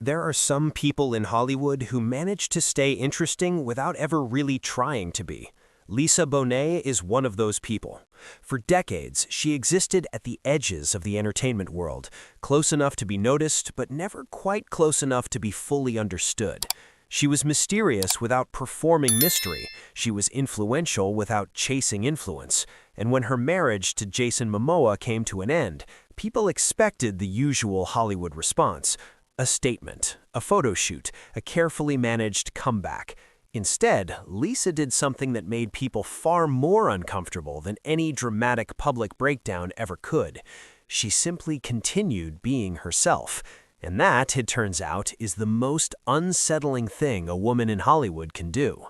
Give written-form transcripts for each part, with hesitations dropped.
There are some people in Hollywood who manage to stay interesting without ever really trying to be. Lisa Bonet is one of those people. For decades, she existed at the edges of the entertainment world, close enough to be noticed, but never quite close enough to be fully understood. She was mysterious without performing mystery. She was influential without chasing influence. And when her marriage to Jason Momoa came to an end, people expected the usual Hollywood response. A statement, a photo shoot, a carefully managed comeback. Instead, Lisa did something that made people far more uncomfortable than any dramatic public breakdown ever could. She simply continued being herself. And that, it turns out, is the most unsettling thing a woman in Hollywood can do.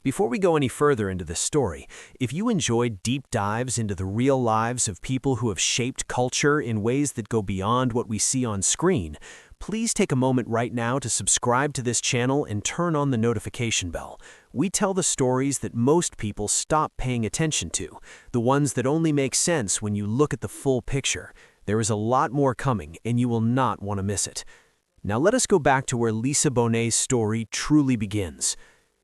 Before we go any further into this story, if you enjoyed deep dives into the real lives of people who have shaped culture in ways that go beyond what we see on screen, please take a moment right now to subscribe to this channel and turn on the notification bell. We tell the stories that most people stop paying attention to, the ones that only make sense when you look at the full picture. There is a lot more coming, and you will not want to miss it. Now let us go back to where Lisa Bonet's story truly begins.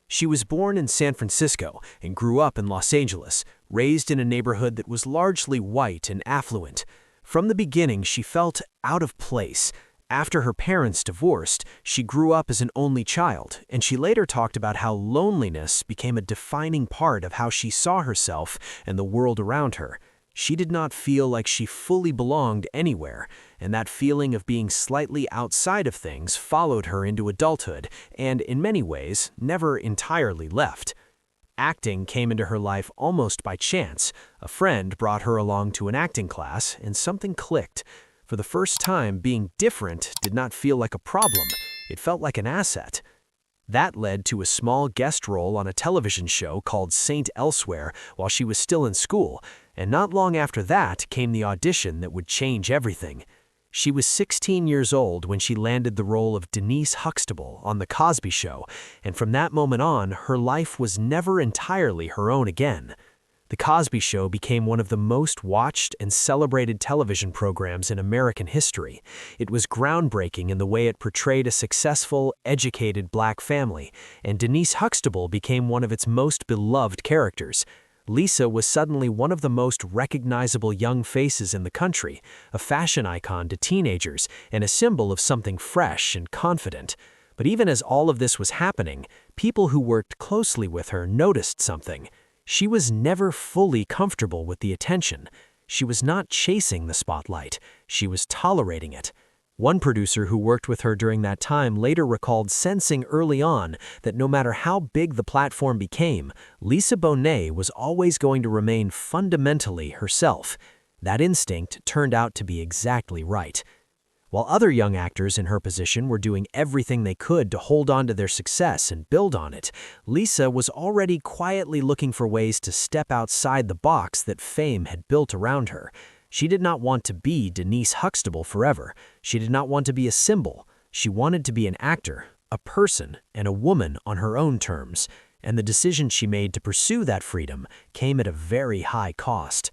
She was born in San Francisco and grew up in Los Angeles, raised in a neighborhood that was largely white and affluent. From the beginning, she felt out of place. After her parents divorced, she grew up as an only child, and she later talked about how loneliness became a defining part of how she saw herself and the world around her. She did not feel like she fully belonged anywhere, and that feeling of being slightly outside of things followed her into adulthood and, in many ways, never entirely left. Acting came into her life almost by chance. A friend brought her along to an acting class, and something clicked. For the first time, being different did not feel like a problem. It felt like an asset. That led to a small guest role on a television show called Saint Elsewhere while she was still in school, and not long after that came the audition that would change everything. She was 16 years old when she landed the role of Denise Huxtable on The Cosby Show, and from that moment on, her life was never entirely her own again. The Cosby Show became one of the most watched and celebrated television programs in American history. It was groundbreaking in the way it portrayed a successful, educated black family, and Denise Huxtable became one of its most beloved characters. Lisa was suddenly one of the most recognizable young faces in the country, a fashion icon to teenagers, and a symbol of something fresh and confident. But even as all of this was happening, people who worked closely with her noticed something. She was never fully comfortable with the attention. She was not chasing the spotlight. She was tolerating it. One producer who worked with her during that time later recalled sensing early on that no matter how big the platform became, Lisa Bonet was always going to remain fundamentally herself. That instinct turned out to be exactly right. While other young actors in her position were doing everything they could to hold on to their success and build on it, Lisa was already quietly looking for ways to step outside the box that fame had built around her. She did not want to be Denise Huxtable forever. She did not want to be a symbol. She wanted to be an actor, a person, and a woman on her own terms. And the decision she made to pursue that freedom came at a very high cost.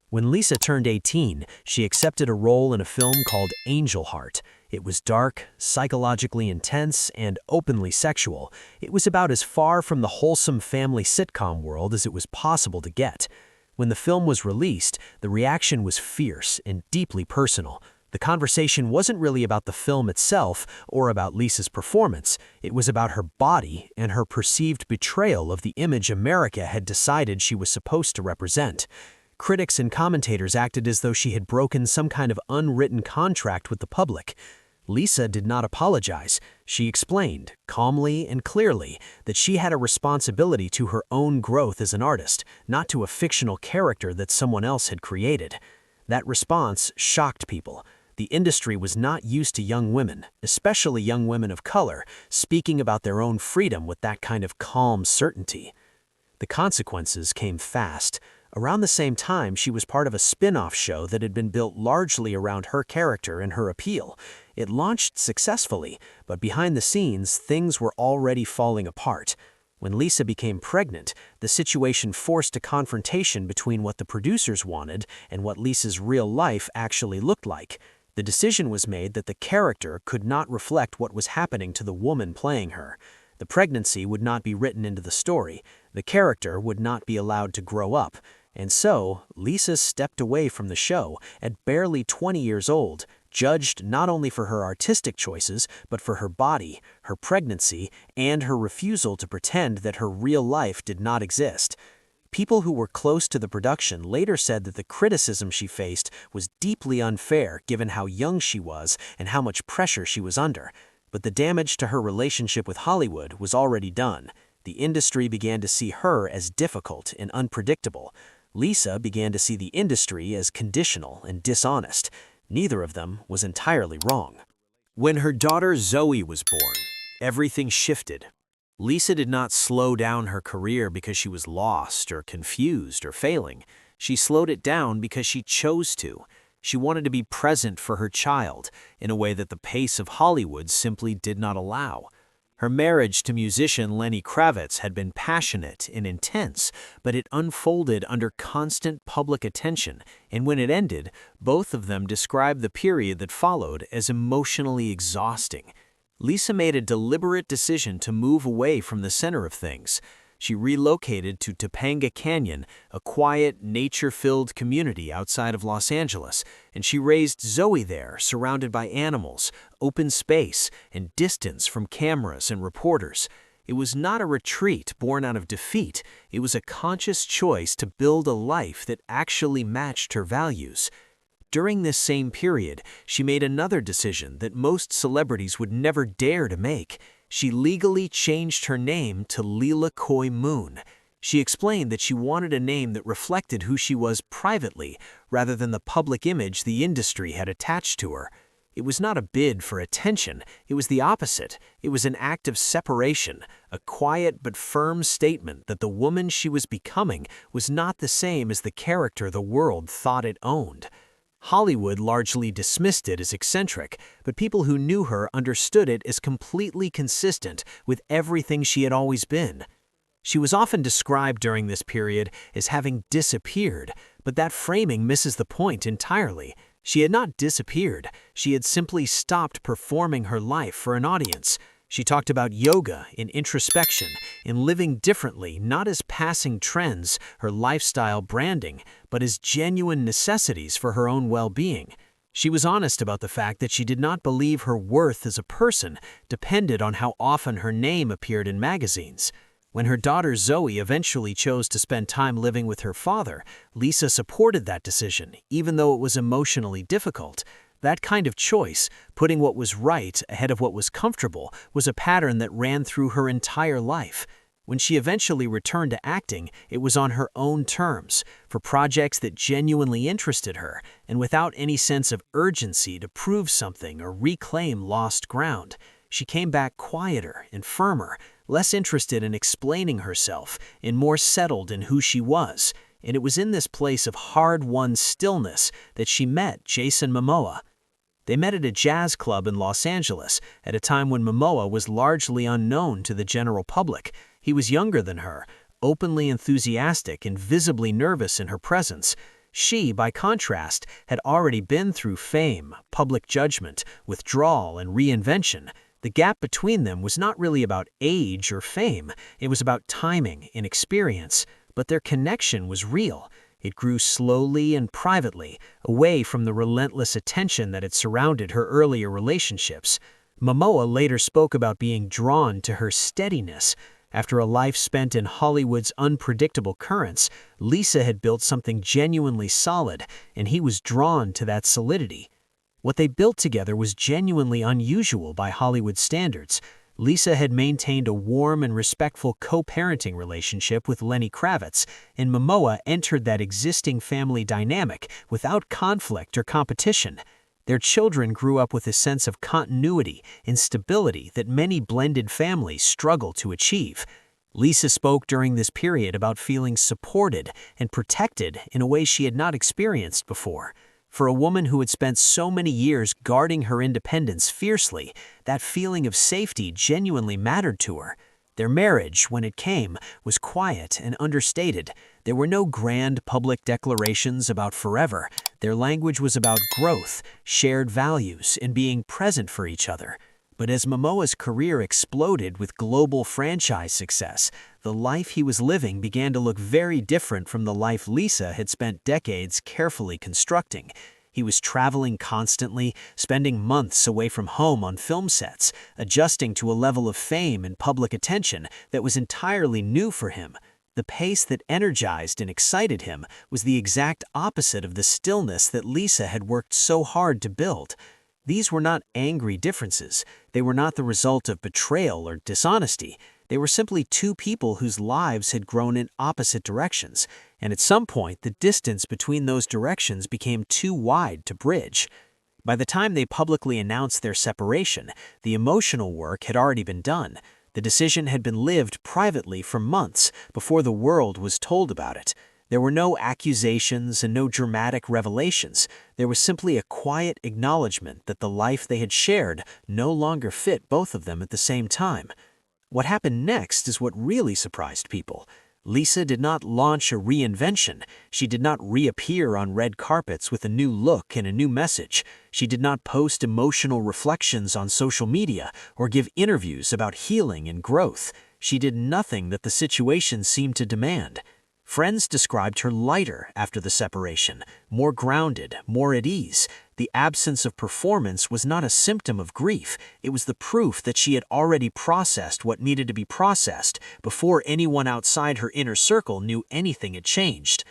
When Lisa turned 18, she accepted a role in a film called Angel Heart. It was dark, psychologically intense, and openly sexual. It was about as far from the wholesome family sitcom world as it was possible to get. When the film was released, the reaction was fierce and deeply personal. The conversation wasn't really about the film itself or about Lisa's performance. It was about her body and her perceived betrayal of the image America had decided she was supposed to represent. Critics and commentators acted as though she had broken some kind of unwritten contract with the public. Lisa did not apologize. She explained, calmly and clearly, that she had a responsibility to her own growth as an artist, not to a fictional character that someone else had created. That response shocked people. The industry was not used to young women, especially young women of color, speaking about their own freedom with that kind of calm certainty. The consequences came fast. Around the same time, she was part of a spin-off show that had been built largely around her character and her appeal. It launched successfully, but behind the scenes, things were already falling apart. When Lisa became pregnant, the situation forced a confrontation between what the producers wanted and what Lisa's real life actually looked like. The decision was made that the character could not reflect what was happening to the woman playing her. The pregnancy would not be written into the story, the character would not be allowed to grow up, and so Lisa stepped away from the show at barely 20 years old, judged not only for her artistic choices, but for her body, her pregnancy, and her refusal to pretend that her real life did not exist. People who were close to the production later said that the criticism she faced was deeply unfair given how young she was and how much pressure she was under. But the damage to her relationship with Hollywood was already done. The industry began to see her as difficult and unpredictable. Lisa began to see the industry as conditional and dishonest. Neither of them was entirely wrong. When her daughter Zoe was born, everything shifted. Lisa did not slow down her career because she was lost or confused or failing. She slowed it down because she chose to. She wanted to be present for her child in a way that the pace of Hollywood simply did not allow. Her marriage to musician Lenny Kravitz had been passionate and intense, but it unfolded under constant public attention, and when it ended, both of them described the period that followed as emotionally exhausting. Lisa made a deliberate decision to move away from the center of things. She relocated to Topanga Canyon, a quiet, nature-filled community outside of Los Angeles, and she raised Zoe there, surrounded by animals, open space, and distance from cameras and reporters. It was not a retreat born out of defeat. It was a conscious choice to build a life that actually matched her values. During this same period, she made another decision that most celebrities would never dare to make. She legally changed her name to Leela Coy Moon. She explained that she wanted a name that reflected who she was privately, rather than the public image the industry had attached to her. It was not a bid for attention, it was the opposite. It was an act of separation, a quiet but firm statement that the woman she was becoming was not the same as the character the world thought it owned. Hollywood largely dismissed it as eccentric, but people who knew her understood it as completely consistent with everything she had always been. She was often described during this period as having disappeared, but that framing misses the point entirely. She had not disappeared, she had simply stopped performing her life for an audience. She talked about yoga and introspection, and living differently, not as passing trends, her lifestyle branding, but as genuine necessities for her own well-being. She was honest about the fact that she did not believe her worth as a person depended on how often her name appeared in magazines. When her daughter Zoe eventually chose to spend time living with her father, Lisa supported that decision, even though it was emotionally difficult. That kind of choice, putting what was right ahead of what was comfortable, was a pattern that ran through her entire life. When she eventually returned to acting, it was on her own terms, for projects that genuinely interested her, and without any sense of urgency to prove something or reclaim lost ground. She came back quieter and firmer, less interested in explaining herself, and more settled in who she was. And it was in this place of hard-won stillness that she met Jason Momoa. They met at a jazz club in Los Angeles at a time when Momoa was largely unknown to the general public. He was younger than her, openly enthusiastic and visibly nervous in her presence. She, by contrast, had already been through fame, public judgment, withdrawal, and reinvention. The gap between them was not really about age or fame, it was about timing and experience. But their connection was real. It grew slowly and privately, away from the relentless attention that had surrounded her earlier relationships. Momoa later spoke about being drawn to her steadiness. After a life spent in Hollywood's unpredictable currents, Lisa had built something genuinely solid, and he was drawn to that solidity. What they built together was genuinely unusual by Hollywood standards. Lisa had maintained a warm and respectful co-parenting relationship with Lenny Kravitz, and Momoa entered that existing family dynamic without conflict or competition. Their children grew up with a sense of continuity and stability that many blended families struggle to achieve. Lisa spoke during this period about feeling supported and protected in a way she had not experienced before. For a woman who had spent so many years guarding her independence fiercely, that feeling of safety genuinely mattered to her. Their marriage, when it came, was quiet and understated. There were no grand public declarations about forever. Their language was about growth, shared values, and being present for each other. But as Momoa's career exploded with global franchise success, the life he was living began to look very different from the life Lisa had spent decades carefully constructing. He was traveling constantly, spending months away from home on film sets, adjusting to a level of fame and public attention that was entirely new for him. The pace that energized and excited him was the exact opposite of the stillness that Lisa had worked so hard to build. These were not angry differences. They were not the result of betrayal or dishonesty. They were simply two people whose lives had grown in opposite directions, and at some point the distance between those directions became too wide to bridge. By the time they publicly announced their separation, the emotional work had already been done. The decision had been lived privately for months before the world was told about it. There were no accusations and no dramatic revelations. There was simply a quiet acknowledgement that the life they had shared no longer fit both of them at the same time. What happened next is what really surprised people. Lisa did not launch a reinvention. She did not reappear on red carpets with a new look and a new message. She did not post emotional reflections on social media or give interviews about healing and growth. She did nothing that the situation seemed to demand. Friends described her lighter after the separation, more grounded, more at ease. The absence of performance was not a symptom of grief. It was the proof that she had already processed what needed to be processed before anyone outside her inner circle knew anything had changed.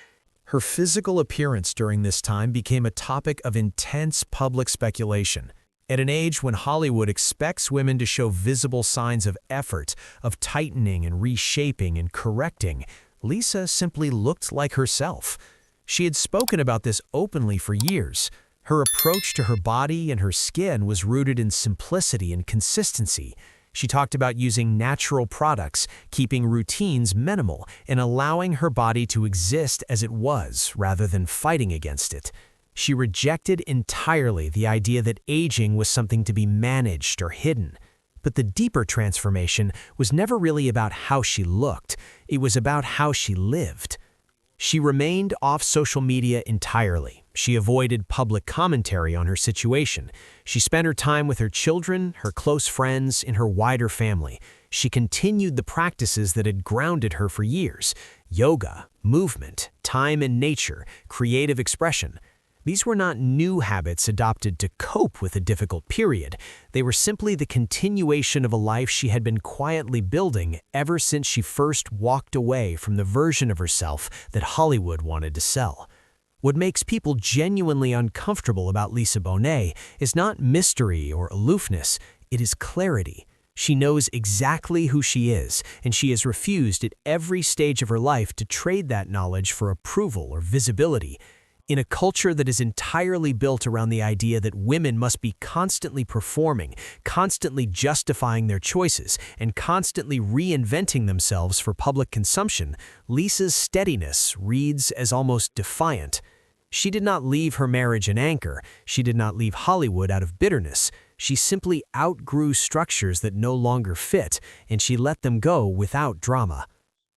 Her physical appearance during this time became a topic of intense public speculation. At an age when Hollywood expects women to show visible signs of effort, of tightening and reshaping and correcting, Lisa simply looked like herself. She had spoken about this openly for years. Her approach to her body and her skin was rooted in simplicity and consistency. She talked about using natural products, keeping routines minimal, and allowing her body to exist as it was rather than fighting against it. She rejected entirely the idea that aging was something to be managed or hidden. But the deeper transformation was never really about how she looked. It was about how she lived. She remained off social media entirely. She avoided public commentary on her situation. She spent her time with her children, her close friends, and her wider family. She continued the practices that had grounded her for years: yoga, movement, time in nature, creative expression. These were not new habits adopted to cope with a difficult period. They were simply the continuation of a life she had been quietly building ever since she first walked away from the version of herself that Hollywood wanted to sell. What makes people genuinely uncomfortable about Lisa Bonet is not mystery or aloofness, it is clarity. She knows exactly who she is, and she has refused at every stage of her life to trade that knowledge for approval or visibility. In a culture that is entirely built around the idea that women must be constantly performing, constantly justifying their choices, and constantly reinventing themselves for public consumption, Lisa's steadiness reads as almost defiant. She did not leave her marriage an anchor. She did not leave Hollywood out of bitterness. She simply outgrew structures that no longer fit, and she let them go without drama.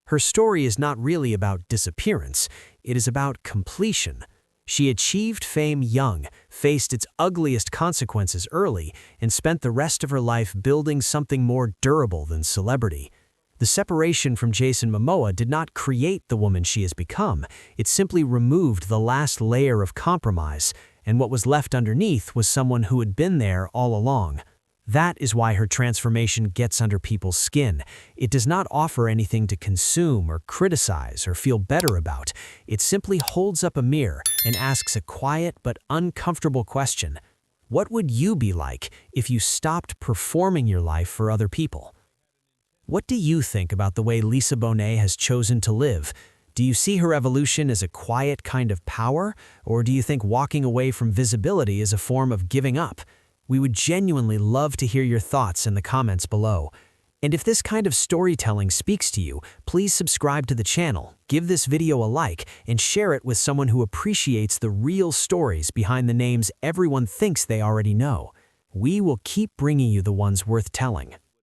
Her story is not really about disappearance. It is about completion. She achieved fame young, faced its ugliest consequences early, and spent the rest of her life building something more durable than celebrity. The separation from Jason Momoa did not create the woman she has become. It simply removed the last layer of compromise, and what was left underneath was someone who had been there all along. That is why her transformation gets under people's skin. It does not offer anything to consume or criticize or feel better about. It simply holds up a mirror and asks a quiet but uncomfortable question. What would you be like if you stopped performing your life for other people? What do you think about the way Lisa Bonet has chosen to live? Do you see her evolution as a quiet kind of power, or do you think walking away from visibility is a form of giving up? We would genuinely love to hear your thoughts in the comments below. And if this kind of storytelling speaks to you, please subscribe to the channel, give this video a like, and share it with someone who appreciates the real stories behind the names everyone thinks they already know. We will keep bringing you the ones worth telling.